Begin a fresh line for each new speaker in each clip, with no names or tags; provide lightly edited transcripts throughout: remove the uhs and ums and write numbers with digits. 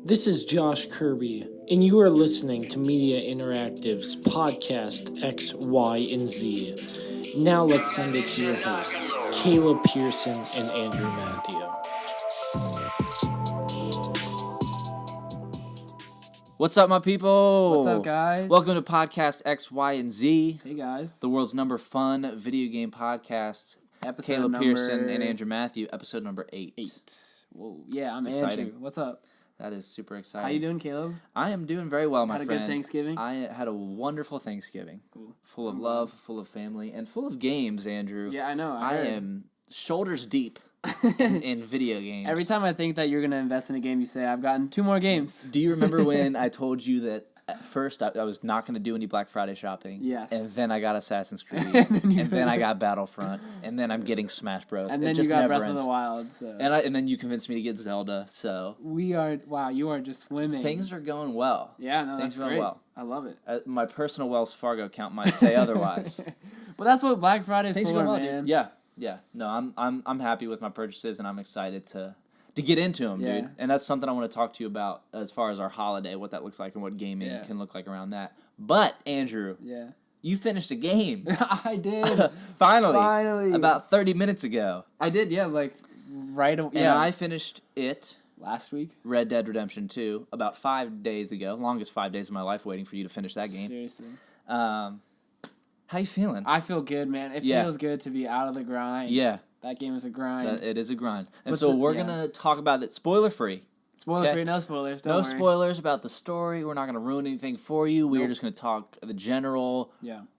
This is Josh Kirby, and you are listening to Media Interactive's podcast X, Y, and Z. Now let's send it to your hosts, Caleb Pearson and Andrew Matthew.
What's up, my people?
What's up, guys?
Welcome to podcast X, Y, and Z.
Hey, guys.
The world's number fun video game podcast.
Episode
Caleb
number...
Pearson and Andrew Matthew, episode number 8.
Whoa, yeah, I'm
It's
Andrew.
exciting.
What's up?
That is super exciting.
How you doing, Caleb?
I am doing very well, my friend.
Had a good Thanksgiving?
I had a wonderful Thanksgiving.
Cool.
Full of love, full of family, and full of games, Andrew.
Yeah, I know.
I am shoulders deep in video games.
Every time I think that you're going to invest in a game, you say, I've gotten 2 more games.
Do you remember when I told you that at first I was not going to do any Black Friday shopping?
Yes.
And then I got Assassin's Creed. and then I got Battlefront. And then I'm getting Smash Bros.
And then you got Breath of the Wild. So.
And then you convinced me to get Zelda. So
Wow, you are just swimming.
things are going well.
Yeah, no,
Things
that's
are going
great.
well.
I love it.
My personal Wells Fargo account might say otherwise.
But that's what Black Friday is
Things are
for,
going well,
man.
dude. Yeah. No, I'm happy with my purchases, and I'm excited to get into them, dude. And that's something I want to talk to you about as far as our holiday, what that looks like and what gaming can look like around that. But, Andrew, you finished a game.
I did.
Finally. About 30 minutes ago.
I did, right away.
And I finished it.
Last week?
Red Dead Redemption 2, about 5 days ago. Longest 5 days of my life waiting for you to finish that game.
Seriously.
How you feeling?
I feel good, man. It feels good to be out of the grind.
Yeah.
That game is a grind.
It is a grind. And so we're going to talk about it spoiler-free.
Spoiler-free, no spoilers. Don't
no
worry.
spoilers about the story. We're not going to ruin anything for you. We're just going to talk the general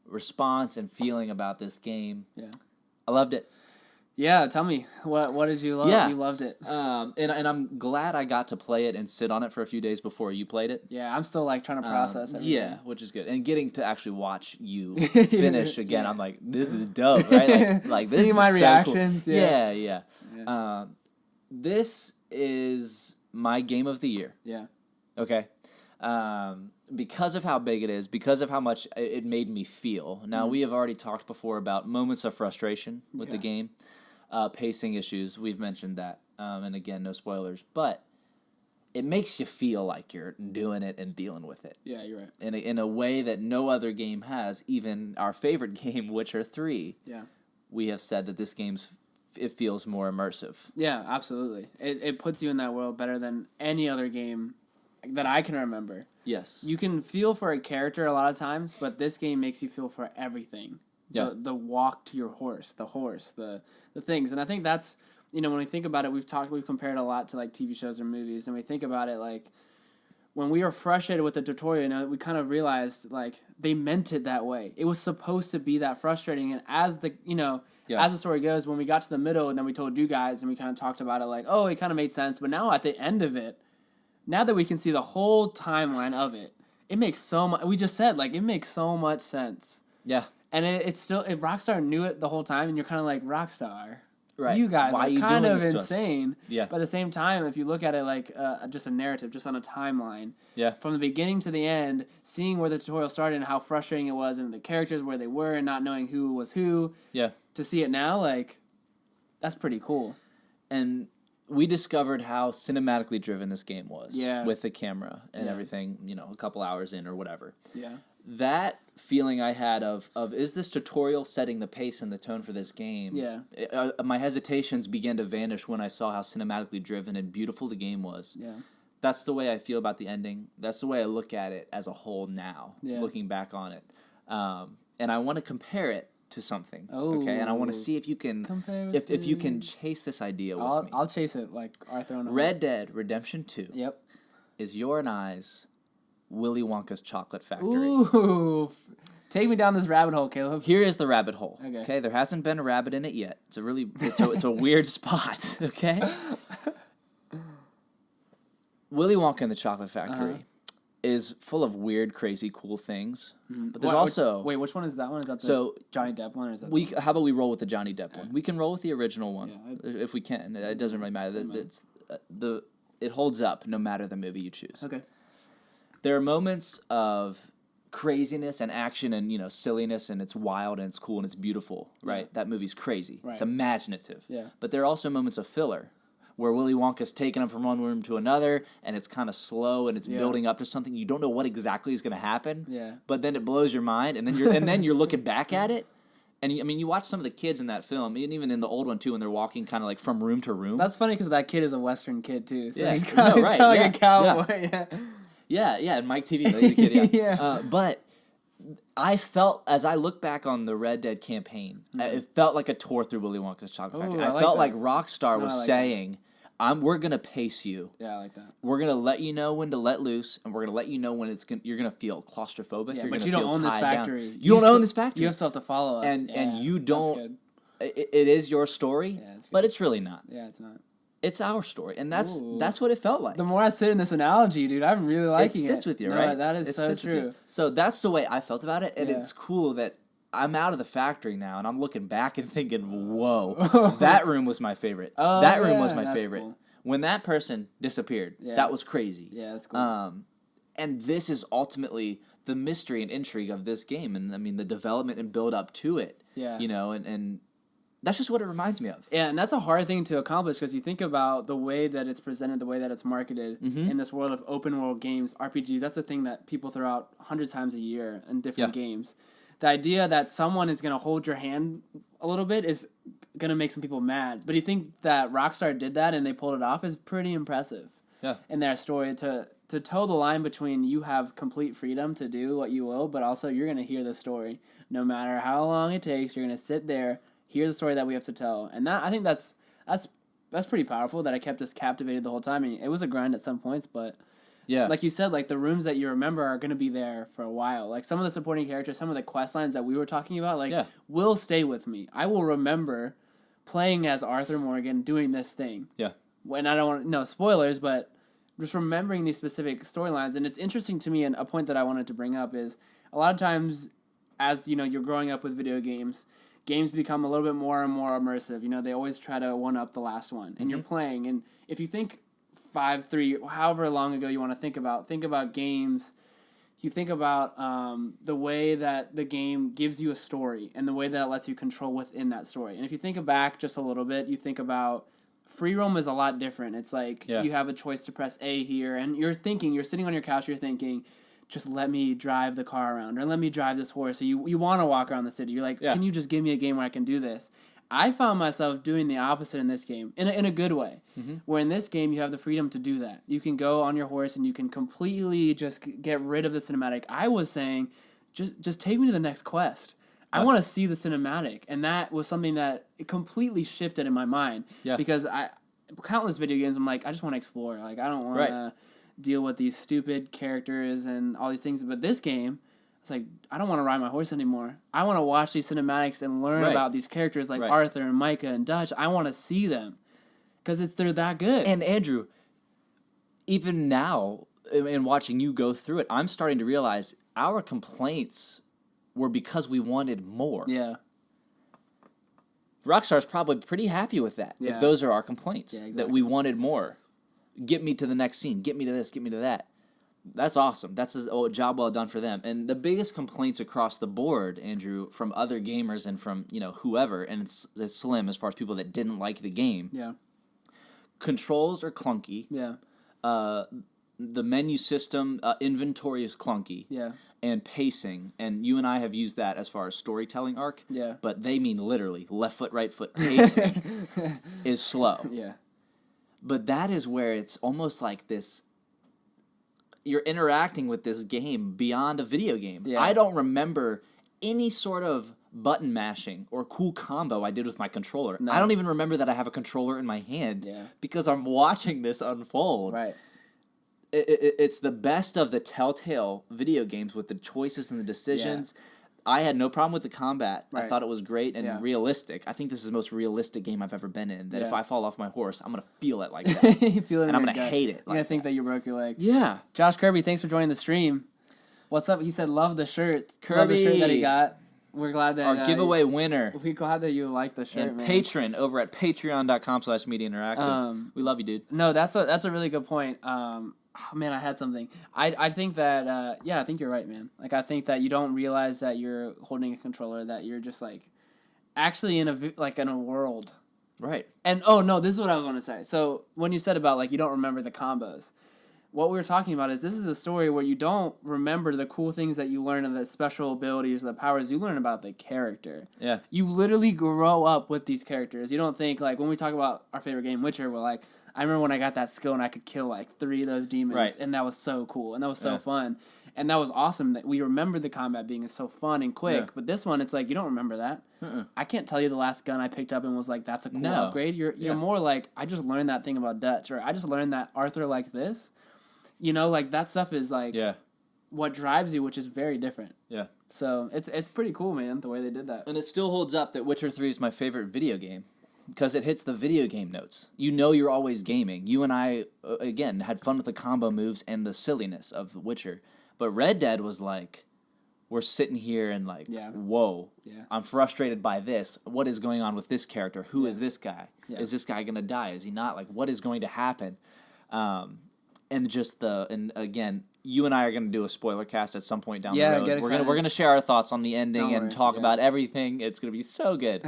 response and feeling about this game. Yeah. I loved it.
Yeah, tell me. What did you love?
Yeah.
You loved it.
And I'm glad I got to play it and sit on it for a few days before you played it.
Yeah, I'm still trying to process everything.
Yeah, which is good. And getting to actually watch you finish again, I'm like, this is dope, right? Like this
seeing
is
my
so
reactions.
Cool. Yeah. This is my game of the year.
Yeah.
Okay. Because of how big it is, because of how much it made me feel. Now, we have already talked before about moments of frustration with the game. Pacing issues, we've mentioned that. And again, no spoilers. But it makes you feel like you're doing it and dealing with it.
Yeah, you're right.
In a way that no other game has, even our favorite game, Witcher 3.
Yeah. We
have said that this it feels more immersive.
Yeah, absolutely. It puts you in that world better than any other game that I can remember.
Yes.
You can feel for a character a lot of times, but this game makes you feel for everything.
Yeah.
The walk to your horse, the things. And I think that's, when we think about it, we've compared a lot to like TV shows or movies, and we think about it like when we were frustrated with the tutorial, we kind of realized like they meant it that way. It was supposed to be that frustrating, and as the as the story goes, when we got to the middle and then we told you guys and we kind of talked about it like, oh, it kind of made sense, but now at the end of it, now that we can see the whole timeline of it, it makes so much. We just said like it makes so much sense.
Yeah.
And it's still, if Rockstar knew it the whole time, and you're kind of like, Rockstar,
right?
You guys
Why
are kind of insane.
Yeah.
But at the same time, if you look at it like just a narrative, just on a timeline, from the beginning to the end, seeing where the tutorial started and how frustrating it was, and the characters where they were, and not knowing who was who. Yeah. To see it now, like, that's pretty cool.
And we discovered how cinematically driven this game was.
Yeah.
With the camera and everything, a couple hours in or whatever.
Yeah.
That feeling I had of is this tutorial setting the pace and the tone for this game?
Yeah.
My hesitations began to vanish when I saw how cinematically driven and beautiful the game was. Yeah. That's the way I feel about the ending. That's the way I look at it as a whole now, looking back on it. And I want to compare it to something. Oh. Okay, and I want to see if you can if you can chase this idea with me.
I'll chase it like Arthur on a
Red Dead Redemption 2.
Yep.
Is your and I's Willy Wonka's Chocolate Factory.
Ooh. Take me down this rabbit hole, Caleb.
Here is the rabbit hole.
Okay.
There hasn't been a rabbit in it yet. It's a weird spot, okay? Willy Wonka and the Chocolate Factory is full of weird, crazy, cool things. Mm-hmm. But there's also...
Wait, which one is that one? Is that the Johnny Depp one? Or is that
how about we roll with the Johnny Depp one? We can roll with the original one if we can. It doesn't really matter. It holds up no matter the movie you choose.
Okay.
There are moments of craziness and action and, silliness, and it's wild and it's cool and it's beautiful, right? Yeah. That movie's crazy. Right. It's imaginative. Yeah. But there are also moments of filler. where Willy Wonka's taking him from one room to another, and it's kind of slow and it's building up to something. You don't know what exactly is going to happen.
Yeah.
But then it blows your mind, and then you're looking back at it. And you watch some of the kids in that film, and even in the old one too, when they're walking kind of like from room to room.
That's funny because that kid is a Western kid too. So
yeah,
he's kind of like a cowboy.
Yeah, and Mike TV, the kid,
yeah.
But I felt, as I look back on the Red Dead campaign, it felt like a tour through Willy Wonka's Chocolate Factory. I felt like Rockstar was saying, we're going to pace you.
Yeah, I like that.
We're going to let you know when to let loose, and we're going to let you know when you're going to feel claustrophobic.
Yeah,
you're
but
gonna
you don't own this factory.
You don't own this factory.
You still have to follow us.
And you don't. It is your story, but it's really not.
Yeah, it's not.
It's our story, and that's what it felt like.
The more I sit in this analogy, dude, I'm really liking it.
It sits with you, right?
That is so true.
So that's the way I felt about it, and it's cool that I'm out of the factory now, and I'm looking back and thinking, whoa, that room was my favorite. That room was my favorite. Cool. When that person disappeared, that was crazy.
Yeah, that's cool.
And this is ultimately the mystery and intrigue of this game, and I mean the development and build up to it.
Yeah.
And that's just what it reminds me of.
Yeah, and that's a hard thing to accomplish because you think about the way that it's presented, the way that it's marketed in this world of open world games, RPGs. That's a thing that people throw out 100 times a year in different games. The idea that someone is going to hold your hand a little bit is going to make some people mad. But you think that Rockstar did that and they pulled it off is pretty impressive.
Yeah.
In their story to toe the line between you have complete freedom to do what you will, but also you're going to hear the story. No matter how long it takes, you're going to sit there, hear the story that we have to tell. And I think that's pretty powerful that I kept us captivated the whole time. I mean, it was a grind at some points, but like you said, like the rooms that you remember are going to be there for a while. Like some of the supporting characters, some of the quest lines that we were talking about, will stay with me. I will remember playing as Arthur Morgan doing this thing.
Yeah.
And I don't want no spoilers, but just remembering these specific storylines. And it's interesting to me, and a point that I wanted to bring up is a lot of times as, you're growing up with video games become a little bit more and more immersive. They always try to one-up the last one. And you're playing. And if you think 5, 3, however long ago you want to think about games, you think about the way that the game gives you a story and the way that it lets you control within that story. And if you think back just a little bit, you think about free roam is a lot different. It's like you have a choice to press A here, and you're sitting on your couch, you're thinking, just let me drive the car around, or let me drive this horse. So you want to walk around the city. You're like, can you just give me a game where I can do this? I found myself doing the opposite in this game, in a good way. Where in this game, you have the freedom to do that. You can go on your horse and you can completely just get rid of the cinematic. I was saying, just take me to the next quest. I want to see the cinematic. And that was something that it completely shifted in my mind. Yeah. Because countless video games, I'm like, I just want to explore. Like, I don't want to deal with these stupid characters and all these things. But this game, it's like, I don't want to ride my horse anymore. I want to watch these cinematics and learn about these characters like Arthur and Micah and Dutch. I want to see them because they're that good.
And Andrew, even now, in watching you go through it, I'm starting to realize our complaints were because we wanted more.
Yeah.
Rockstar's probably pretty happy with that, if those are our complaints, that we wanted more. Get me to the next scene. Get me to this. Get me to that. That's awesome. That's a job well done for them. And the biggest complaints across the board, Andrew, from other gamers and from whoever, and it's slim as far as people that didn't like the game.
Yeah.
Controls are clunky.
Yeah.
The menu system, inventory is clunky.
Yeah.
And pacing, and you and I have used that as far as storytelling arc.
Yeah.
But they mean literally left foot, right foot. Pacing is slow.
Yeah.
But that is where it's almost like this. You're interacting with this game beyond a video game. Yeah. I don't remember any sort of button mashing or cool combo I did with my controller. No. I don't even remember that I have a controller in my hand because I'm watching this unfold.
Right.
It's the best of the Telltale video games with the choices and the decisions. Yeah. I had no problem with the combat. Right. I thought it was great and realistic. I think this is the most realistic game I've ever been in. That if I fall off my horse, I'm going to feel it like that.
You feel it
and I'm going to hate it.
You're going to think that you broke your leg.
Yeah.
Josh Kirby, thanks for joining the stream. What's up? He said, love the shirt.
Kirby.
Love the shirt that he got. We're glad that...
Our giveaway winner.
We're glad that you like the shirt,
and
man.
Patron over at patreon.com/Media Interactive. We love you, dude.
No, that's a really good point. Oh, man, I had something. I think that, I think you're right, man. Like, I think that you don't realize that you're holding a controller, that you're just, like, actually in a world
Right.
And, oh, no, this is what I was going to say. So when you said about, like, you don't remember the combos, what we were talking about is this is a story where you don't remember the cool things that you learn and the special abilities or the powers. You learn about the character.
Yeah.
You literally grow up with these characters. You don't think, like, when we talk about our favorite game, Witcher, we're like, I remember when I got that skill and I could kill, like, 3 of those demons.
Right.
And that was so cool. And that was so fun. And that was awesome that we remember the combat being so fun and quick. Yeah. But this one, it's like, you don't remember that. I can't tell you the last gun I picked up and was like, that's a cool upgrade. You're more like, I just learned that thing about Dutch, or I just learned that Arthur likes this. You know, like, that stuff is, like, what drives you, which is very different. Yeah. So it's pretty cool, man, the way they did that.
And it still holds up that Witcher 3 is my favorite video game. Because it hits the video game notes. You know you're always gaming. You and I, again, had fun with the combo moves and the silliness of The Witcher. But Red Dead was like, we're sitting here and like, whoa, I'm frustrated by this. What is going on with this character? Who is this guy? Is this guy going to die? Is he not? Like, what is going to happen? And again, you and I are going to do a spoiler cast at some point down the road.
Get excited.
We're going to share our thoughts on the ending and talk about everything. It's going to be so good.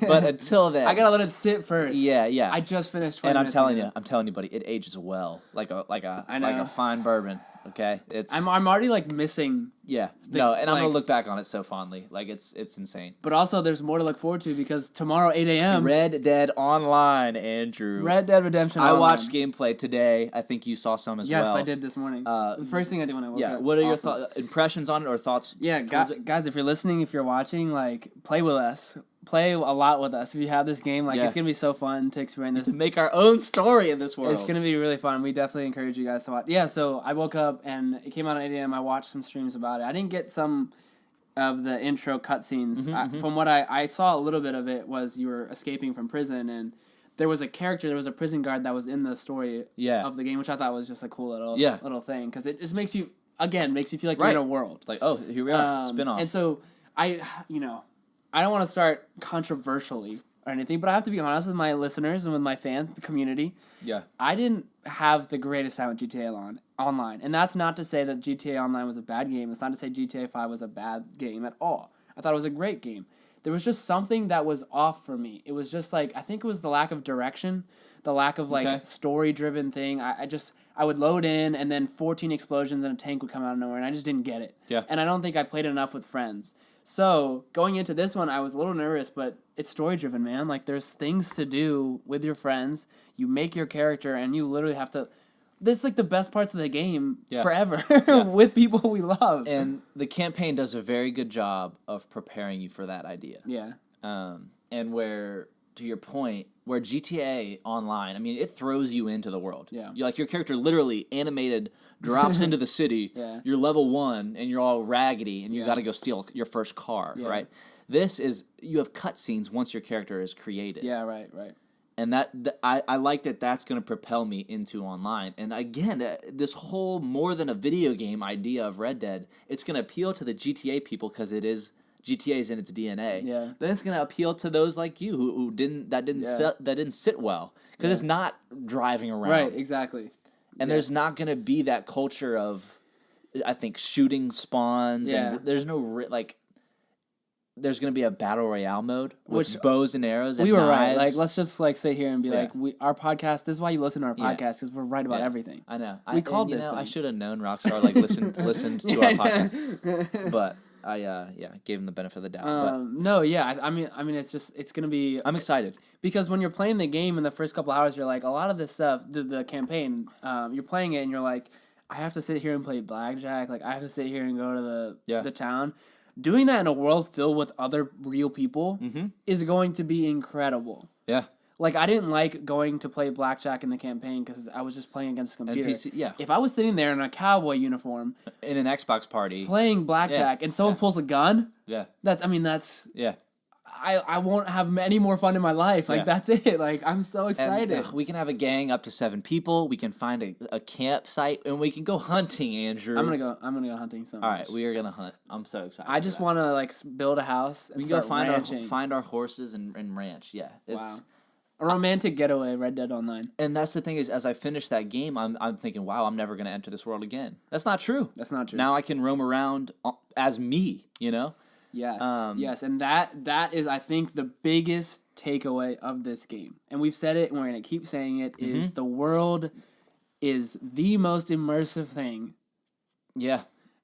But until then,
I got to let it sit first.
Yeah.
I just finished 20
and
minutes
I'm telling you, buddy, it ages well, like a fine bourbon. Okay,
I'm already like missing.
Yeah, and I'm gonna look back on it so fondly. Like it's insane.
But also, there's more to look forward to because tomorrow 8 a.m.
Red Dead Online, Andrew.
Red Dead Redemption.
I watched gameplay today. I think you saw some as well.
Yes, I did this morning. The first thing I did when I woke up.
Yeah. What are your impressions on it or thoughts?
Yeah, guys, if you're listening, if you're watching, like, play with us. Play a lot with us. If you have this game, like, it's going to be so fun to experience this.
To make our own story in this world.
It's going to be really fun. We definitely encourage you guys to watch. Yeah, so I woke up and it came out at 8 a.m. I watched some streams about it. I didn't get some of the intro cutscenes. From what I saw, a little bit of it was you were escaping from prison, and there was a prison guard that was in the story of the game, which I thought was just a cool little thing. Because it just makes you feel like you're in a world.
Like, oh, here we are, spin-off.
And so I don't want to start controversially or anything, but I have to be honest with my listeners and with my fan community. Yeah. I didn't have the greatest time with GTA Online. And that's not to say that GTA Online was a bad game. It's not to say GTA 5 was a bad game at all. I thought it was a great game. There was just something that was off for me. It was just like, I think it was the lack of direction, the lack of story-driven thing. I would load in and then 14 explosions and a tank would come out of nowhere and I just didn't get it. Yeah. And I don't think I played enough with friends. So, going into this one, I was a little nervous, but it's story-driven, man. Like, there's things to do with your friends. You make your character, and you literally have to... This is, like, the best parts of the game forever with people we love.
And the campaign does a very good job of preparing you for that idea. Yeah. And where, to your point, where GTA Online, I mean, it throws you into the world. Yeah. Your character literally animated drops into the city. Yeah. You're level 1 and you're all raggedy and you got to go steal your first car, right? This is, you have cutscenes once your character is created.
Yeah, right.
And I like that that's going to propel me into online. And again, this whole more than a video game idea of Red Dead, it's going to appeal to the GTA people because it is GTA's in its DNA. Yeah. Then it's gonna appeal to those like you who didn't sit well because it's not driving around.
Right. Exactly.
And there's not gonna be that culture of, I think, shooting spawns and there's no there's gonna be a battle royale mode with bows and arrows. And
we were
knives.
right. Like, let's just sit here and be like, our podcast. This is why you listen to our podcast because we're right about everything.
I know.
We called this.
I should have known Rockstar listened to our podcast, but. I gave him the benefit of the doubt.
I mean, it's gonna be.
I'm excited
because when you're playing the game in the first couple hours, you're like, a lot of this stuff, the campaign, you're playing it and you're like, I have to sit here and play blackjack. Like, I have to sit here and go to the town. Doing that in a world filled with other real people is going to be incredible. Yeah. Like, I didn't like going to play blackjack in the campaign because I was just playing against the computer. If I was sitting there in a cowboy uniform...
In an Xbox party.
Playing blackjack and someone pulls a gun... Yeah. That's... Yeah. I won't have any more fun in my life. Like, that's it. Like, I'm so excited.
And, we can have a gang up to 7 people. We can find a campsite and we can go hunting, Andrew.
I'm gonna go hunting so much.
All right, we are gonna hunt. I'm so excited.
I just want to build a house and start ranching.
We can go find our horses and ranch. Yeah.
Wow. A romantic getaway, Red Dead Online.
And that's the thing is, as I finish that game, I'm thinking, wow, I'm never going to enter this world again. That's not true. Now I can roam around as me, you know?
Yes, yes. And that is, I think, the biggest takeaway of this game, and we've said it and we're going to keep saying it, is the world is the most immersive thing.
Yeah.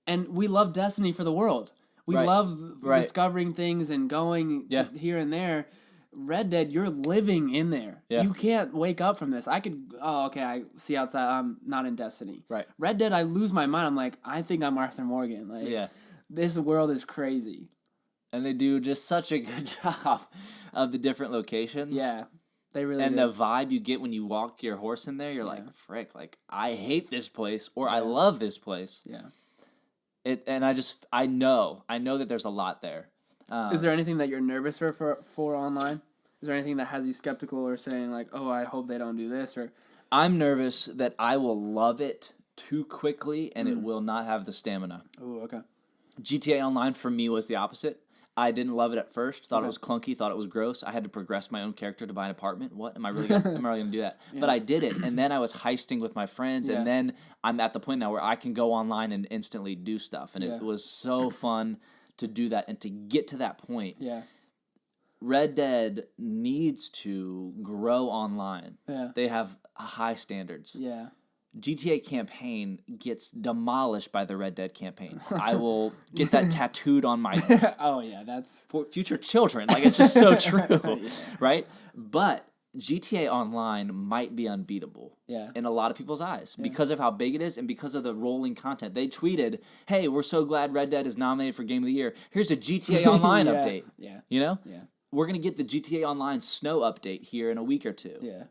And we love Destiny for the world. We love discovering things and going here and there. Red Dead, you're living in there. Yeah. You can't wake up from this. I see outside. I'm not in Destiny.
Right.
Red Dead, I lose my mind. I'm like, I think I'm Arthur Morgan. Like, this world is crazy.
And they do just such a good job of the different locations.
Yeah. They really
and
do.
the vibe you get when you walk your horse in there, you're like, frick, like, I hate this place or I love this place.
Yeah.
I know that there's a lot there.
Is there anything that you're nervous for online? Is there anything that has you skeptical or saying like, oh, I hope they don't do this? Or
I'm nervous that I will love it too quickly and it will not have the stamina.
Oh, okay.
GTA Online for me was the opposite. I didn't love it at first. Thought it was clunky. Thought it was gross. I had to progress my own character to buy an apartment. What am I really gonna do that? Yeah. But I did it, and then I was heisting with my friends, and then I'm at the point now where I can go online and instantly do stuff, and it was so fun to do that and to get to that point.
Yeah.
Red Dead needs to grow online.
Yeah.
They have high standards.
Yeah.
GTA campaign gets demolished by the Red Dead campaign. I will get that tattooed on my
that's
for future children. Like, it's just so true, right? But GTA Online might be unbeatable in a lot of people's eyes because of how big it is and because of the rolling content. They tweeted, "Hey, we're so glad Red Dead is nominated for Game of the Year. Here's a GTA Online update."
Yeah.
You know?
Yeah.
We're going to get the GTA Online snow update here in a week or two.
Yeah.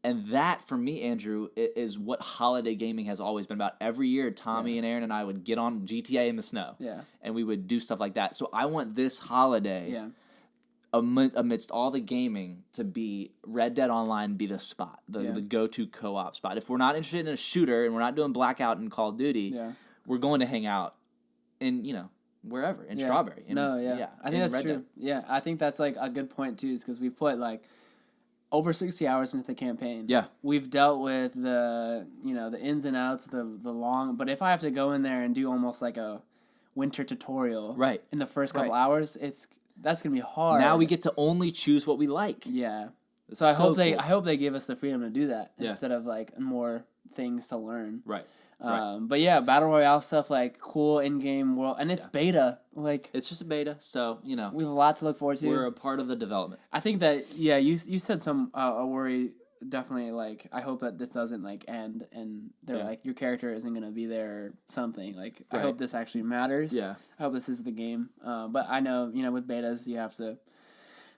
And that, for me, Andrew, is what holiday gaming has always been about. Every year, Tommy and Aaron and I would get on GTA in the snow.
Yeah.
And we would do stuff like that. So I want this holiday, amidst all the gaming, to be Red Dead Online be the spot, the go-to co-op spot. If we're not interested in a shooter and we're not doing Blackout and Call of Duty, we're going to hang out in, wherever, in Strawberry.
I think that's
Red
true.
Dead.
Yeah, I think that's, like, a good point, too, is because we've put, like, over 60 hours into the campaign.
Yeah.
We've dealt with the ins and outs, the long, but if I have to go in there and do almost like a winter tutorial in the first couple hours, that's going to be hard.
Now we get to only choose what we like.
Yeah. So I hope they give us the freedom to do that instead of like more things to learn.
Right.
But yeah, Battle Royale stuff, like cool in-game world, and it's beta. Like,
it's just a beta, so we have
a lot to look forward to.
We're a part of the development.
I think that you said some a worry, definitely, like, I hope that this doesn't like end and they're like, your character isn't gonna be there or something. Like, I hope this actually matters.
Yeah.
I hope this is the game. But I know with betas you have to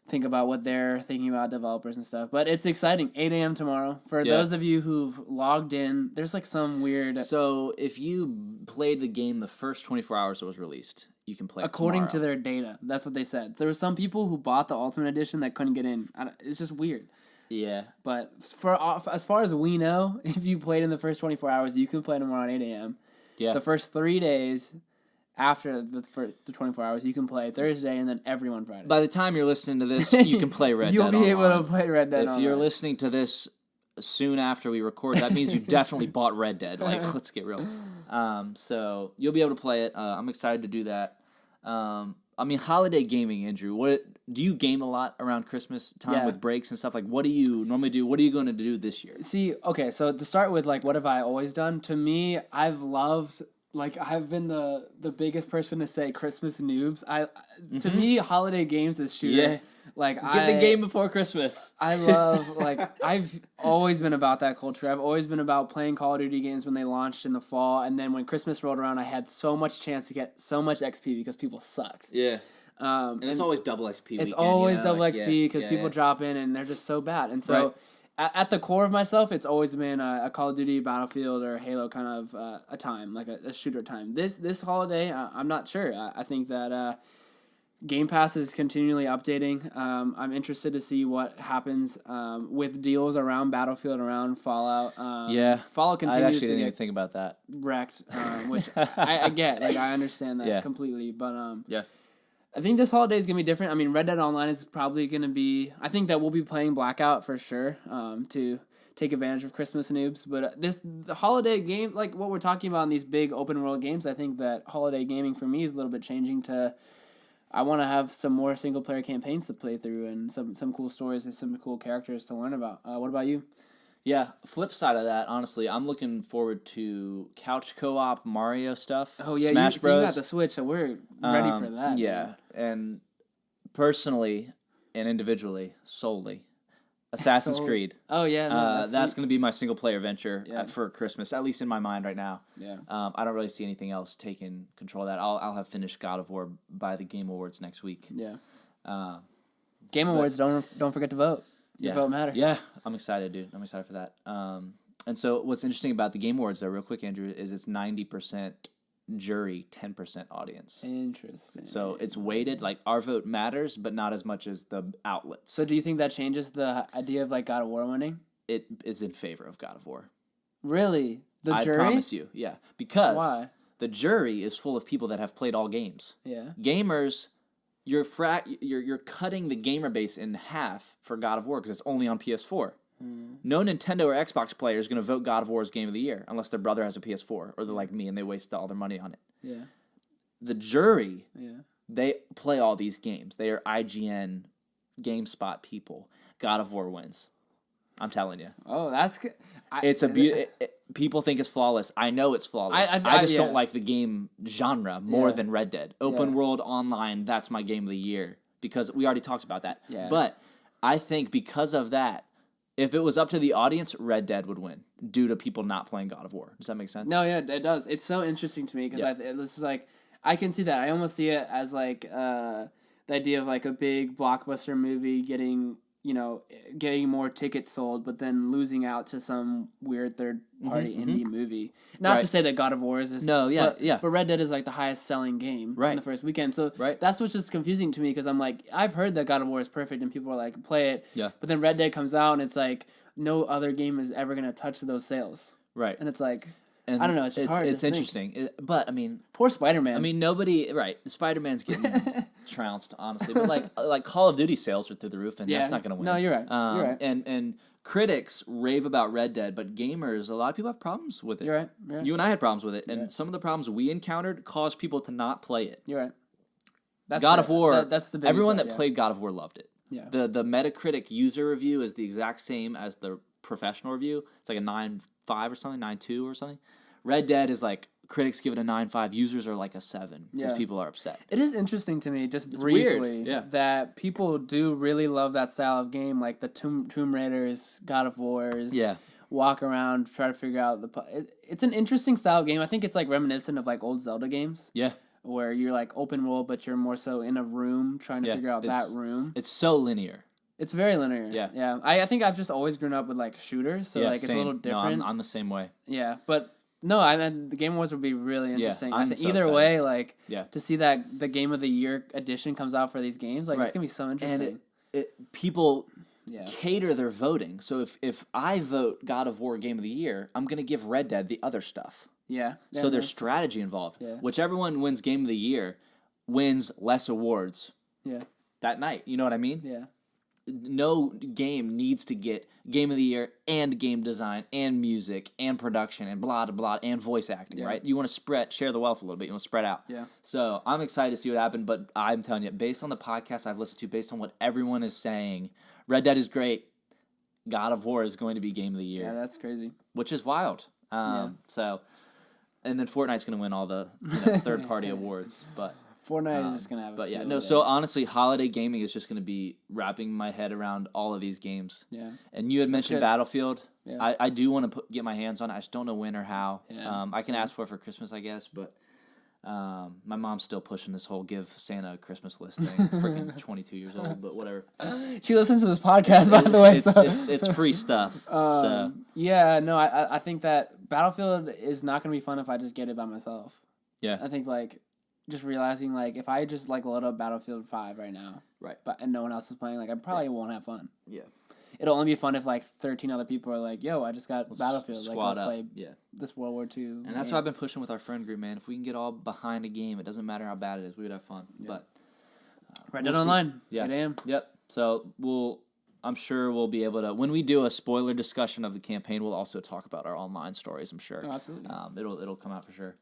think about what they're thinking about, developers and stuff. But it's exciting. 8 a.m. tomorrow. For those of you who've logged in, there's like some weird...
So if you played the game the first 24 hours it was released, you can play it
according to their data. That's what they said. There were some people who bought the Ultimate Edition that couldn't get in. It's just weird.
Yeah.
But as far as we know, if you played in the first 24 hours, you can play tomorrow at 8 a.m. Yeah. The first 3 days... After the 24 hours, you can play Thursday and then everyone Friday.
By the time you're listening to this, you can play Red Dead
You'll be able to play Red Dead
If you're listening to this soon after we record, that means you definitely bought Red Dead. Like, let's get real. So you'll be able to play it. I'm excited to do that. Holiday gaming, Andrew. What do you game a lot around Christmas time with breaks and stuff? Like, what do you normally do? What are you going to do this year?
See, okay, so to start with, like, what have I always done? To me, I've loved... Like, I've been the biggest person to say Christmas noobs. To me, holiday games is shooter.
Yeah.
Like,
Get the game before Christmas.
I love, like, I've always been about that culture. I've always been about playing Call of Duty games when they launched in the fall. And then when Christmas rolled around, I had so much chance to get so much XP because people sucked.
Yeah. And it's always double XP weekend.
It's always double XP because people drop in and they're just so bad. And so... Right. At the core of myself, it's always been a Call of Duty, Battlefield, or Halo kind of a time, like a shooter time. This holiday, I'm not sure. I think that Game Pass is continually updating. I'm interested to see what happens with deals around Battlefield, around Fallout. Fallout continues
I actually
to
didn't
get
even think about that.
Wrecked, which I get. Like, I understand that completely. But I think this holiday is going to be different. I mean, Red Dead Online is probably going to be... I think that we'll be playing Blackout for sure to take advantage of Christmas noobs. But the holiday game, like what we're talking about in these big open world games, I think that holiday gaming for me is a little bit changing to I want to have some more single player campaigns to play through and some cool stories and some cool characters to learn about. What about you?
Yeah, flip side of that, honestly, I'm looking forward to couch co-op Mario stuff.
Oh yeah,
Smash Bros.
So you got the Switch, so we're ready for that.
Yeah, and personally and individually, solely, Assassin's Creed.
Oh yeah,
that's going to be my single player venture for Christmas, at least in my mind right now.
Yeah.
I don't really see anything else taking control of that. I'll have finished God of War by the Game Awards next week.
Yeah. Game Awards, don't forget to vote. Your vote matters.
Yeah, I'm excited, dude. I'm excited for that. And so what's interesting about the Game Awards, though, real quick, Andrew, is it's 90% jury, 10% audience.
Interesting.
So it's weighted, like our vote matters, but not as much as the outlets.
So do you think that changes the idea of like God of War winning?
It is in favor of God of War.
Really? The jury?
I promise you, yeah. Because
why?
The jury is full of people that have played all games.
Yeah.
Gamers, you're cutting the gamer base in half for God of War because it's only on PS4. No Nintendo or Xbox player is going to vote God of War as Game of the Year unless their brother has a PS4 or they're like me and they waste all their money on it.
Yeah.
The jury, they play all these games. They are IGN, GameSpot people. God of War wins. I'm telling you.
Oh, that's good.
It's a people think it's flawless. I know it's flawless. I just don't like the game genre more than Red Dead. Open world online, that's my game of the year because we already talked about that. Yeah. But I think because of that, if it was up to the audience, Red Dead would win due to people not playing God of War. Does that make sense?
No, yeah, it does. It's so interesting to me because this is like I can see that. I almost see it as like the idea of like a big blockbuster movie getting more tickets sold, but then losing out to some weird third-party indie movie. Not to say that God of War is but Red Dead is like the highest-selling game in the first weekend. So that's what's just confusing to me because I'm like, I've heard that God of War is perfect and people are like, play it. Yeah. But then Red Dead comes out and it's like, no other game is ever going to touch those sales.
Right.
And it's like... And I don't know. It's just hard.
It's interesting, but I mean,
poor Spider-Man.
I mean, nobody. Right, Spider-Man's getting trounced, honestly. But like Call of Duty sales are through the roof, and that's not going to win.
No, you're right. You're right.
And critics rave about Red Dead, but gamers, a lot of people have problems with it.
You're right.
You and I had problems with it, and some of the problems we encountered caused people to not play it.
You're right.
That's God of War. That's the everyone that played God of War loved it. Yeah. The Metacritic user review is the exact same as the professional review. It's like a 9.5 or something, 9.2 or something. Red Dead is like, critics give it a 9.5, users are like a 7 because people are upset.
It is interesting to me, just briefly, that people do really love that style of game, like the Tomb Raiders, God of Wars, walk around, try to figure out it's an interesting style of game. I think it's like reminiscent of like old Zelda games. Yeah. Where you're like open world, but you're more so in a room trying to figure out that room.
It's so linear.
It's very linear. Yeah. Yeah. I think I've just always grown up with like shooters, so like it's a little different.
No, I'm the same way.
Yeah, but... No, I mean, the Game Awards would be really interesting. I think either way, like, to see that the Game of the Year edition comes out for these games, like, it's going to be so interesting.
And people cater their voting. So if I vote God of War Game of the Year, I'm going to give Red Dead the other stuff. Yeah. So there's strategy involved. Yeah. Whichever one wins Game of the Year wins less awards that night. You know what I mean? Yeah. No game needs to get Game of the Year and game design and music and production and blah, blah, blah, and voice acting, right? You want to share the wealth a little bit. You want to spread out. Yeah. So I'm excited to see what happens, but I'm telling you, based on the podcast I've listened to, based on what everyone is saying, Red Dead is great. God of War is going to be Game of the Year.
Yeah, that's crazy.
Which is wild. So, and then Fortnite's going to win all the third-party awards, but...
Fortnite is just going to have
But yeah, no, so honestly, holiday gaming is just going to be wrapping my head around all of these games. Yeah. And you had mentioned Battlefield. Yeah. I do want to get my hands on it. I just don't know when or how. Yeah. I can ask for it for Christmas, I guess, but my mom's still pushing this whole give Santa a Christmas list thing. Freaking 22 years old, but whatever.
She listens to this podcast, by the way.
It's free stuff. So.
Yeah, no, I think that Battlefield is not going to be fun if I just get it by myself. Yeah. I think, like... Just realizing, like, if I just, like, load up Battlefield 5 right now, and no one else is playing, like, I probably won't have fun. Yeah. It'll only be fun if, like, 13 other people are like, yo, I just got Battlefield. Like, let's play this World War II
And that's what I've been pushing with our friend group, man. If we can get all behind a game, it doesn't matter how bad it is. We would have fun. Yeah. But
Red Dead Online. Yeah. 8 a.m.
Yep. So I'm sure we'll be able to, when we do a spoiler discussion of the campaign, we'll also talk about our online stories, I'm sure.
Oh, absolutely.
It'll come out for sure.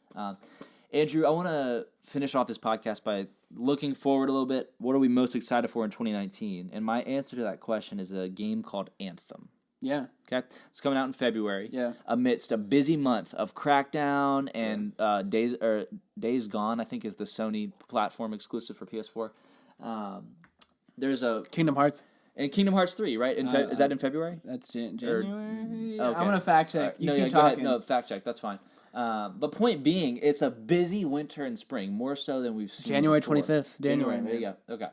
Andrew, I want to finish off this podcast by looking forward a little bit. What are we most excited for in 2019? And my answer to that question is a game called Anthem.
Yeah.
Okay. It's coming out in February.
Yeah.
Amidst a busy month of Crackdown and Days Gone, I think is the Sony platform exclusive for PS4. There's a
Kingdom Hearts.
And Kingdom Hearts 3, right? Is that in February?
That's January.
Okay.
I'm gonna fact check. You keep
go ahead.
talking.
No, fact check. That's fine. But point being, it's a busy winter and spring, more so than we've seen.
January
before.
25th.
January. There you go. Okay.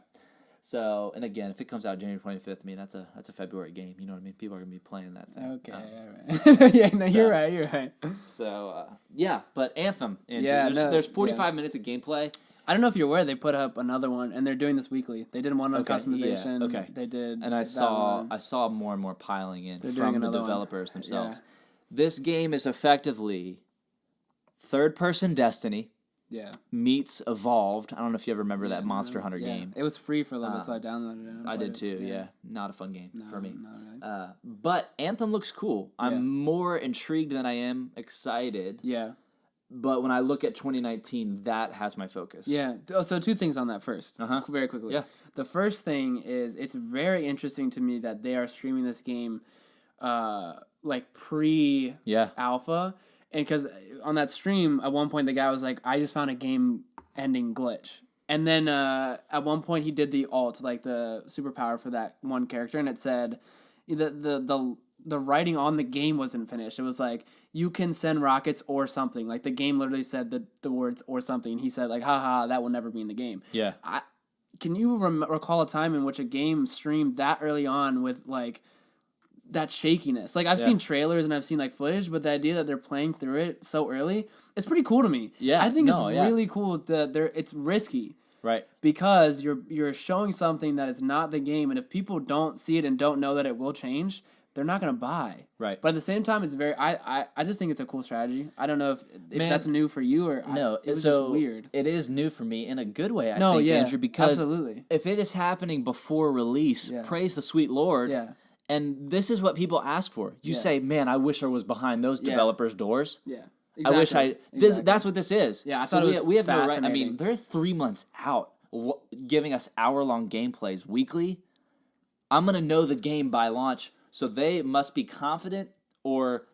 So, and again, if it comes out January 25th, I mean that's a February game. You know what I mean? People are gonna be playing that thing.
Okay. All right. Yeah. No, you're right. You're right.
So yeah, but Anthem. Andrew,
Yeah.
There's 45 minutes of gameplay.
I don't know if you're aware, they put up another one, and they're doing this weekly. They did one on customization.
Yeah, okay.
They did.
And I saw more and more piling in from the developers themselves.
Yeah.
This game is effectively third-person Destiny.
Yeah.
Meets Evolved. I don't know if you ever remember that Monster Hunter
yeah.
game.
It was free for a little bit, so I downloaded it.
I did too, yeah. Not a fun game for me.
No, right.
But Anthem looks cool. I'm more intrigued than I am excited.
Yeah.
But when I look at 2019, that has my focus.
Yeah. So two things on that first. Very quickly.
Yeah.
The first thing is it's very interesting to me that they are streaming this game like pre-alpha. And because on that stream, at one point, the guy was like, I just found a game-ending glitch. And then at one point, he did the ult, like the superpower for that one character, and it said the writing on the game wasn't finished. It was like, you can send rockets or something. Like, the game literally said the words or something. He said, like, haha, that will never be in the game.
Yeah.
Can you recall a time in which a game streamed that early on with, like, that shakiness? Like, I've seen trailers and I've seen, like, footage, but the idea that they're playing through it so early, it's pretty cool to me.
Yeah.
I think it's really cool that it's risky.
Right.
Because you're showing something that is not the game, and if people don't see it and don't know that it will change, they're not going to buy.
Right.
But at the same time, it's very... I just think it's a cool strategy. I don't know if that's new for you or...
No,
it was just weird.
It is new for me in a good way, I think, Andrew, because
absolutely.
If it is happening before release, praise the sweet Lord.
Yeah.
And this is what people ask for. You say, man, I wish I was behind those developers' doors.
Yeah.
Exactly. I wish I... That's what this is.
Yeah, I thought we have
no right. I mean, they're 3 months out giving us hour-long gameplays weekly. I'm going to know the game by launch, so they must be confident or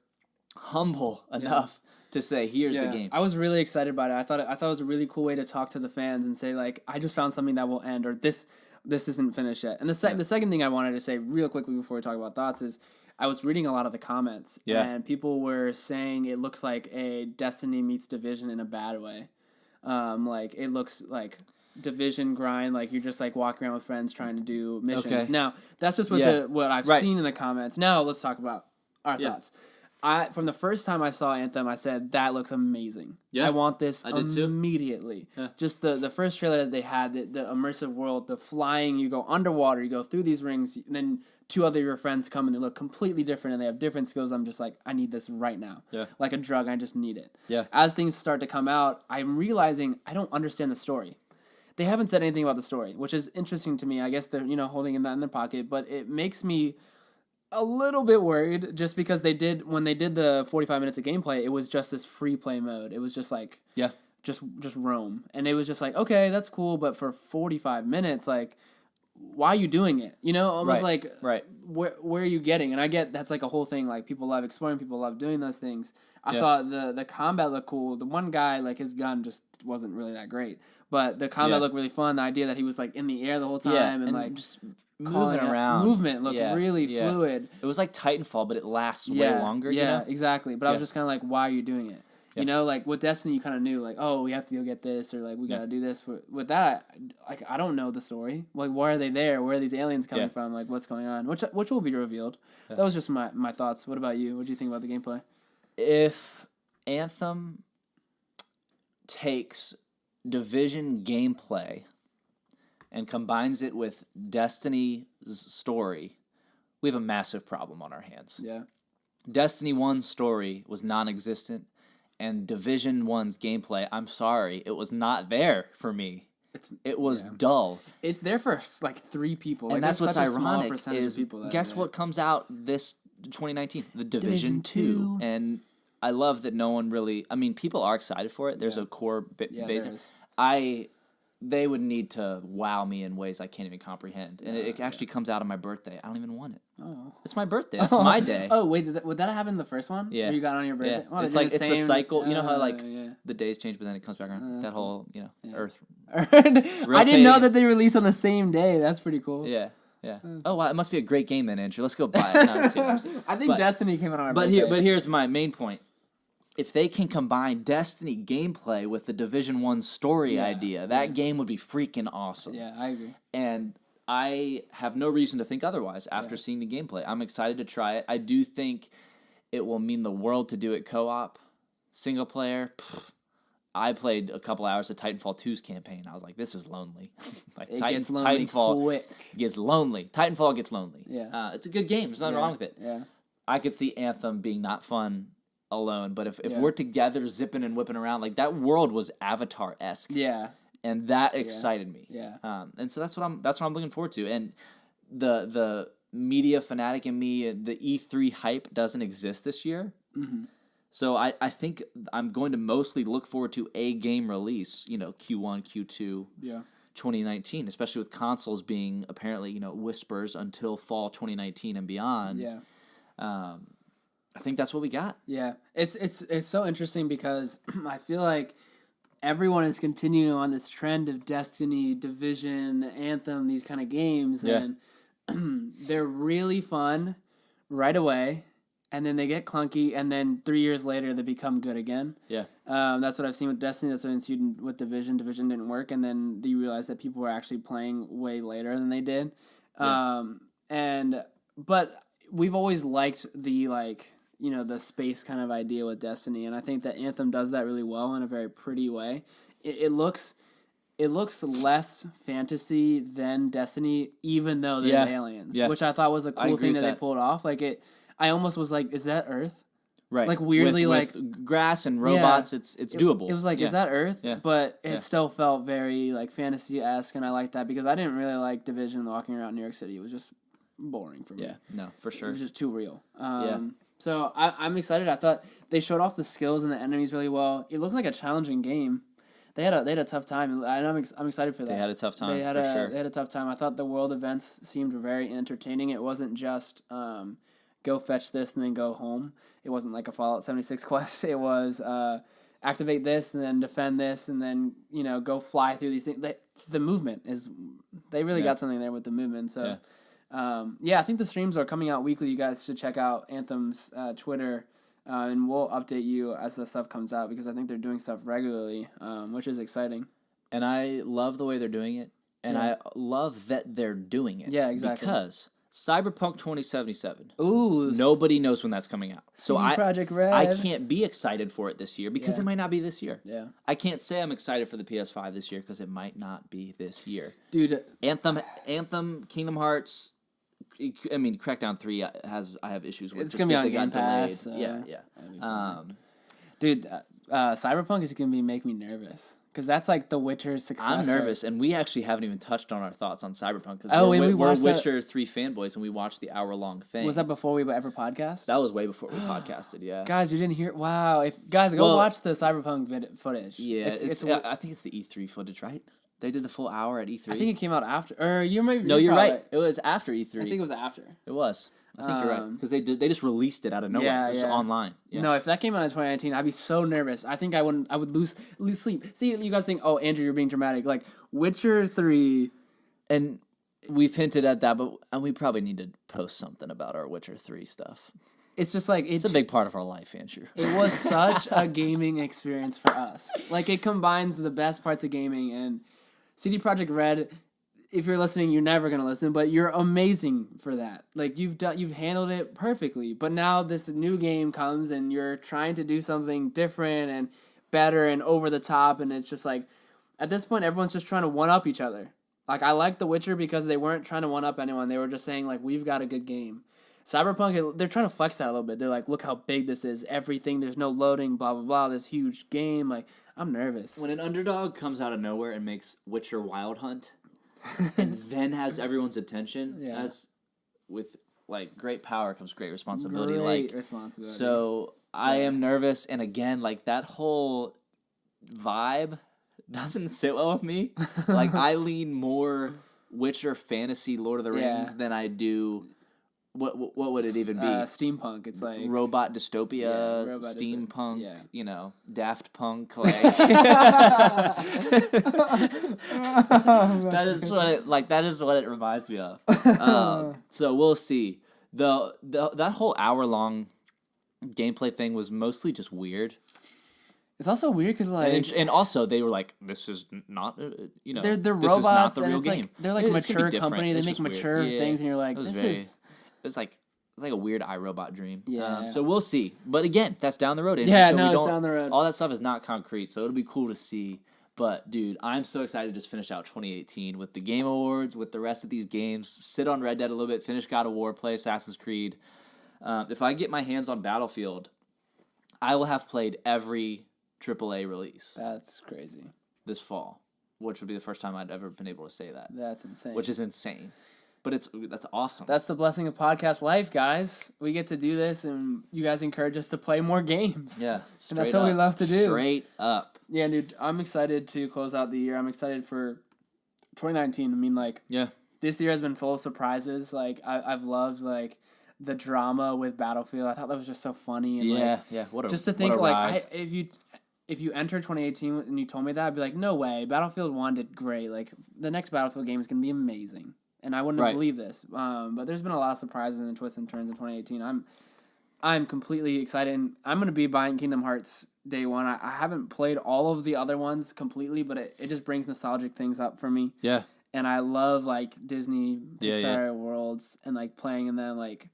humble enough to say, here's the game.
I was really excited about it. I thought it was a really cool way to talk to the fans and say, like, I just found something that will end, or this isn't finished yet. And the second thing I wanted to say real quickly before we talk about thoughts is I was reading a lot of the comments, and people were saying it looks like a Destiny meets Division in a bad way. Like, it looks like Division grind, like you're just like walking around with friends trying to do missions. Okay. Now, that's just what I've seen in the comments. Now, let's talk about our thoughts. From the first time I saw Anthem, I said, that looks amazing. Yeah. I want this immediately. Yeah. Just the first trailer that they had, the immersive world, the flying, you go underwater, you go through these rings, and then two other of your friends come and they look completely different and they have different skills. I'm just like, I need this right now. Yeah. Like a drug, I just need it. Yeah. As things start to come out, I'm realizing I don't understand the story. They haven't said anything about the story, which is interesting to me. I guess they're, holding that in their pocket, but it makes me a little bit worried just because when they did the 45 minutes of gameplay, it was just this free play mode. It was just like, just roam. And it was just like, okay, that's cool. But for 45 minutes, like, why are you doing it? Almost like, where are you getting? And I get that's like a whole thing. Like, people love exploring, people love doing those things. I thought the combat looked cool. The one guy, like, his gun just wasn't really that great. But the combat looked really fun. The idea that he was, like, in the air the whole time and like,
just moving around.
Movement looked really fluid.
It was like Titanfall, but it lasts way longer.
Yeah, exactly. But I was just kind of like, why are you doing it? Yeah. Like, with Destiny, you kind of knew, like, oh, we have to go get this, or, like, we got to do this. With that, like, I don't know the story. Like, why are they there? Where are these aliens coming from? Like, what's going on? Which will be revealed. Yeah. That was just my thoughts. What about you? What do you think about the gameplay?
If Anthem takes Division gameplay and combines it with Destiny's story, we have a massive problem on our hands. Yeah. Destiny 1's story was non-existent, and Division 1's gameplay, I'm sorry, it was not there for me. It was dull.
It's there for, like, 3 people.
And
like,
that's what's ironic
is
guess what comes out this 2019? The Division 2. And I love that no one really. I mean, people are excited for it. There's a core base. They would need to wow me in ways I can't even comprehend. And it actually comes out on my birthday. I don't even want it. Oh. It's my birthday. That's my day.
Oh, wait, would that happen in the first one?
Yeah.
Where you got on your birthday?
Yeah. It's like, it's the cycle. You know how, like, the days change, but then it comes back around? That whole, Earth.
I didn't know that they released on the same day. That's pretty cool.
Yeah. Yeah. Oh, wow. It must be a great game then, Andrew. Let's go buy it. No,
I think Destiny came out on our birthday.
But here's my main point. If they can combine Destiny gameplay with the Division 1 story idea, that game would be freaking awesome.
Yeah, I agree.
And I have no reason to think otherwise after seeing the gameplay. I'm excited to try it. I do think it will mean the world to do it co-op. Single player, I played a couple hours of Titanfall 2's campaign. I was like, this is lonely.
Gets lonely
Titanfall
quick.
Gets lonely. Titanfall gets lonely.
Yeah.
It's a good game. There's nothing wrong with it.
Yeah.
I could see Anthem being not fun alone, but if we're together zipping and whipping around, like, that world was Avatar-esque.
Yeah.
And that excited me.
Yeah.
And so that's what I'm looking forward to. And the media fanatic in me, the E3 hype doesn't exist this year. Mm-hmm. So I think I'm going to mostly look forward to a game release, Q1, Q2, 2019, especially with consoles being apparently, whispers until fall 2019 and beyond.
Yeah.
I think that's what we got.
Yeah. It's so interesting because I feel like everyone is continuing on this trend of Destiny, Division, Anthem, these kind of games, and they're really fun right away, and then they get clunky, and then 3 years later they become good again.
Yeah.
That's what I've seen with Destiny. That's what I've seen with Division. Division didn't work, and then you realize that people were actually playing way later than they did.
Yeah.
But we've always liked the the space kind of idea with Destiny, and I think that Anthem does that really well in a very pretty way. It looks less fantasy than Destiny, even though there's aliens, which I thought was a cool thing that they pulled off. I almost was like, is that Earth?
Right.
Like, weirdly,
with grass and robots, it's doable.
It was like, is that Earth? Yeah. But it still felt very fantasy-esque, and I like that because I didn't really like Division walking around New York City. It was just boring for me.
Yeah, no, for sure.
It was just too real. So I'm excited. I thought they showed off the skills and the enemies really well. It looks like a challenging game. They had a tough time, and I'm excited for that.
They had a tough time. They had
a tough time. I thought the world events seemed very entertaining. It wasn't just go fetch this and then go home. It wasn't like a Fallout 76 quest. It was activate this and then defend this and then go fly through these things. The movement is they really got something there with the movement. So. I think the streams are coming out weekly. You guys should check out Anthem's Twitter, and we'll update you as the stuff comes out because I think they're doing stuff regularly, which is exciting.
And I love the way they're doing it, and I love that they're doing it.
Yeah, exactly.
Because Cyberpunk 2077.
Ooh.
Nobody knows when that's coming out. So
Project Red.
I can't be be excited for it this year because it might not be this year.
Yeah.
I can't say I'm excited for the PS5 this year because it might not be this year.
Dude.
Anthem, Kingdom Hearts. I mean, Crackdown 3 I have issues with.
It's gonna be on Game Pass.
Yeah.
Dude, Cyberpunk is gonna make me nervous because that's like The Witcher's successor.
I'm nervous, and we actually haven't even touched on our thoughts on Cyberpunk because we're Witcher 3 fanboys, and we watched the hour-long thing.
Was that before we ever podcast?
That was way before we podcasted. Yeah,
guys, you didn't hear? Wow, go watch the Cyberpunk footage.
Yeah, I think it's the E3 footage, right? They did the full hour at E3.
I think it came out after. Or you're
right. It was after E3.
I think it was after.
It was. I think you're right because they just released it out of nowhere. Just online. Yeah.
No, if that came out in 2019, I'd be so nervous. I think I would lose sleep. See, you guys think, oh, Andrew, you're being dramatic. Like Witcher 3,
and we've hinted at that, but we probably need to post something about our Witcher 3 stuff.
It's just like
it's a big part of our life, Andrew.
It was such a gaming experience for us. Like it combines the best parts of gaming and. CD Projekt Red, if you're listening, you're never gonna listen, but you're amazing for that. Like you've handled it perfectly. But now this new game comes and you're trying to do something different and better and over the top, and it's just like at this point everyone's just trying to one up each other. Like I like The Witcher because they weren't trying to one up anyone. They were just saying like we've got a good game. Cyberpunk, they're trying to flex that a little bit. They're like, look how big this is. Everything, there's no loading, blah blah blah. This huge game, like. I'm nervous.
When an underdog comes out of nowhere and makes Witcher Wild Hunt and then has everyone's attention, as with great power comes great responsibility.
Great responsibility.
So I am nervous, and again, like, that whole vibe doesn't sit well with me. Like, I lean more Witcher fantasy Lord of the Rings than I do... What would it even be?
Steampunk. It's like...
Robot dystopia, steampunk, Daft Punk, like... that is what it reminds me of. So we'll see. That whole hour-long gameplay thing was mostly just weird.
It's also weird because like,
and also they were like, "This is not,
they're
this
robots.
Is not the real
it's
game."
Like, they're like a mature company. They make mature
weird.
things, and you're like,
It's like a weird iRobot dream.
Yeah.
So we'll see. But again, that's down the road.
It's down the road.
All that stuff is not concrete, so it'll be cool to see. But dude, I'm so excited to just finish out 2018 with the Game Awards, with the rest of these games. Sit on Red Dead a little bit, finish God of War, play Assassin's Creed. If I get my hands on Battlefield, I will have played every AAA release.
That's crazy.
This fall, which would be the first time I'd ever been able to say that.
That's insane.
Which is insane. But that's awesome.
That's the blessing of podcast life, guys. We get to do this, and you guys encourage us to play more games.
Yeah.
And that's what we love to do.
Straight up.
Yeah, dude, I'm excited to close out the year. I'm excited for 2019. I mean, like, this year has been full of surprises. Like, I've loved, like, the drama with Battlefield. I thought that was just so funny. And just to think, like, if you enter 2018 and you told me that, I'd be like, no way. Battlefield 1 did great. Like, the next Battlefield game is going to be amazing. And I wouldn't have believed this. But there's been a lot of surprises and twists and turns in 2018. I'm completely excited. And I'm going to be buying Kingdom Hearts day one. I haven't played all of the other ones completely, but it just brings nostalgic things up for me.
Yeah.
And I love, like, Disney, Pixar worlds and, like, playing in them, like...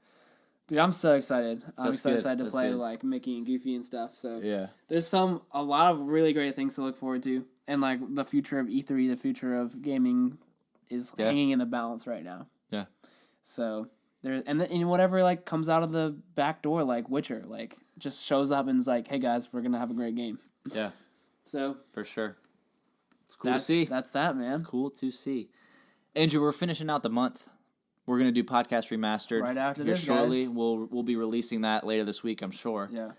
Dude, I'm so excited. I'm so excited to play like Mickey and Goofy and stuff. So there's a lot of really great things to look forward to, and like the future of E3, the future of gaming, is hanging in the balance right now. Yeah. So and whatever like comes out of the back door, like Witcher, like just shows up and is like, hey guys, we're gonna have a great game.
Yeah.
So
for sure, it's cool to see.
That's that, man.
Cool to see. Andrew, we're finishing out the month. We're going to do Podcast Remastered
right after
here
this,
shortly.
Guys.
We'll be releasing that later this week, I'm sure.
Yeah.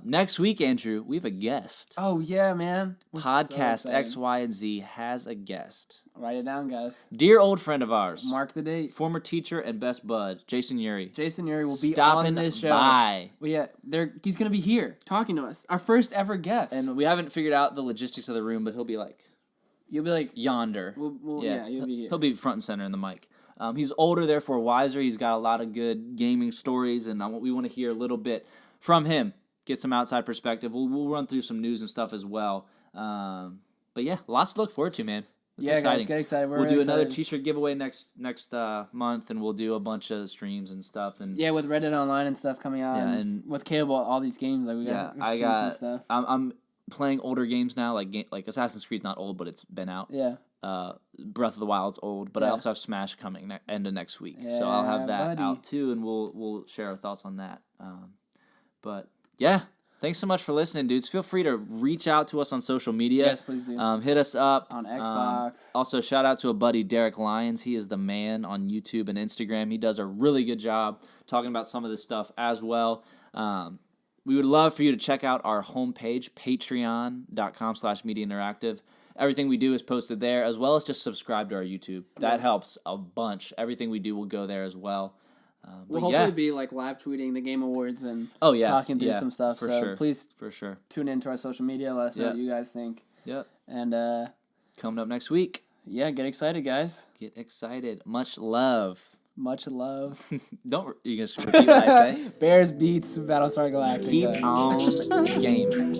Next week, Andrew, we have a guest.
Oh, yeah, man.
Podcast XYZ has a guest.
Write it down, guys.
Dear old friend of ours.
Mark the date.
Former teacher and best bud, Jason Uri.
Jason Uri will be on this show.
By.
Well, he's going to be here talking to us. Our first ever guest.
And we haven't figured out the logistics of the room, but he'll be like...
You'll be like...
Yonder.
You'll be here.
He'll be front and center in the mic. He's older, therefore wiser. He's got a lot of good gaming stories, and we want to hear a little bit from him, get some outside perspective. We'll run through some news and stuff as well. But yeah, lots to look forward to, man. It's exciting.
Guys, get excited.
We'll do another T-shirt giveaway next month, and we'll do a bunch of streams and stuff. And
with Reddit Online and stuff coming out. Yeah, and with Caleb, all these games we got.
I got
some stuff.
I'm playing older games now, like Assassin's Creed's not old, but it's been out.
Yeah.
Breath of the Wild's old, but I also have Smash coming end of next week, so I'll have that out too, and we'll share our thoughts on that. But yeah, thanks so much for listening, dudes. Feel free to reach out to us on social media.
Yes, please do.
Hit us up
on Xbox.
Also, shout out to a buddy, Derek Lyons. He is the man on YouTube and Instagram. He does a really good job talking about some of this stuff as well. We would love for you to check out our homepage, patreon.com/mediainteractive. Everything we do is posted there, as well as just subscribe to our YouTube. That helps a bunch. Everything we do will go there as well.
We'll hopefully be like live tweeting the Game Awards and talking through some stuff. Please tune into our social media. Let us know what you guys think.
Yep.
And
coming up next week.
Yeah, get excited, guys.
Get excited. Much love.
Much love.
Don't you guys repeat what I say?
Bears beats Battlestar Galactica.
Keep on game.